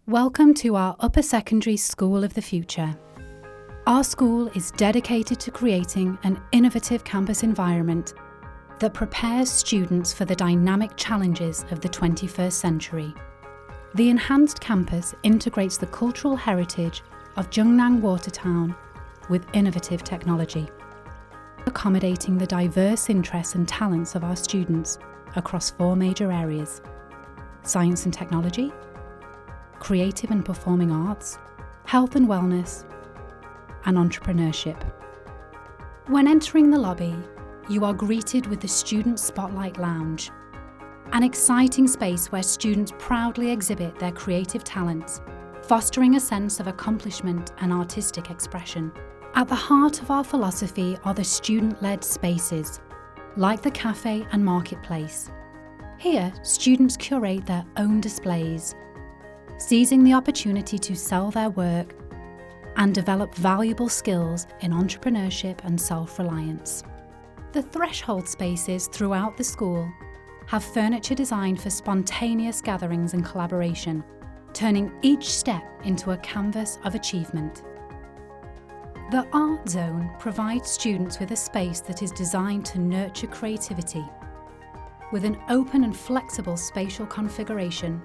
Welcome to our upper secondary school of the future. Our school is dedicated to creating an innovative campus environment that prepares students for the dynamic challenges of the 21st century. The enhanced campus integrates the cultural heritage of Jiangnan water town with innovative technology, accommodating the diverse interests and talents of our students across 4 major areas: science and technology, creative and performing arts, health and wellness, and entrepreneurship. When entering the lobby, you are greeted with the Student Spotlight Lounge, an exciting space where students proudly exhibit their creative talents, fostering a sense of accomplishment and artistic expression. At the heart of our philosophy are the student-led spaces, like the cafe and marketplace. Here, students curate their own displays, seizing the opportunity to sell their work and develop valuable skills in entrepreneurship and self-reliance. The threshold spaces throughout the school have furniture designed for spontaneous gatherings and collaboration, turning each step into a canvas of achievement. The Art Zone provides students with a space that is designed to nurture creativity. With an open and flexible spatial configuration,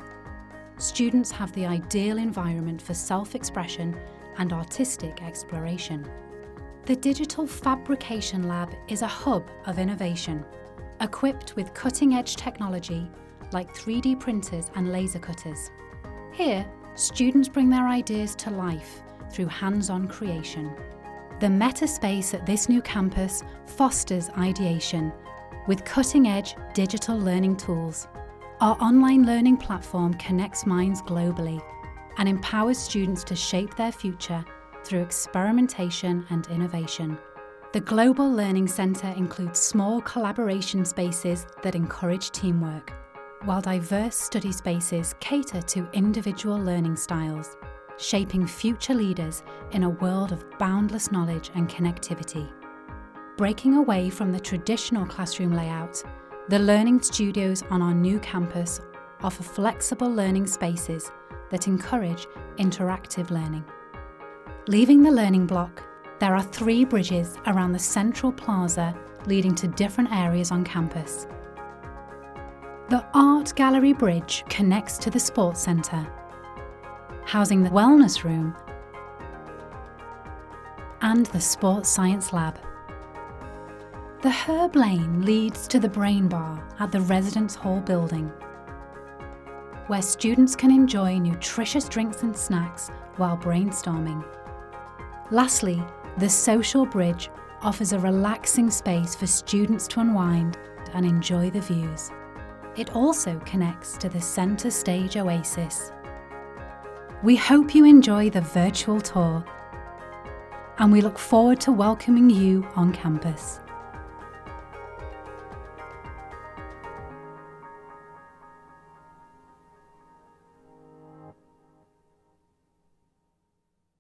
students have the ideal environment for self-expression and artistic exploration. The Digital Fabrication Lab is a hub of innovation, equipped with cutting-edge technology like 3D printers and laser cutters. Here, students bring their ideas to life through hands-on creation. The meta space at this new campus fosters ideation with cutting-edge digital learning tools. Our online learning platform connects minds globally and empowers students to shape their future through experimentation and innovation. The Global Learning Centre includes small collaboration spaces that encourage teamwork, while diverse study spaces cater to individual learning styles, shaping future leaders in a world of boundless knowledge and connectivity. Breaking away from the traditional classroom layout, the learning studios on our new campus offer flexible learning spaces that encourage interactive learning. Leaving the learning block, there are 3 bridges around the central plaza leading to different areas on campus. The Art Gallery Bridge connects to the Sports Centre, housing the Wellness Room and the Sports Science Lab. The Herb Lane leads to the Brain Bar at the Residence Hall building, where students can enjoy nutritious drinks and snacks while brainstorming. Lastly, the Social Bridge offers a relaxing space for students to unwind and enjoy the views. It also connects to the Centre Stage Oasis. We hope you enjoy the virtual tour, and we look forward to welcoming you on campus.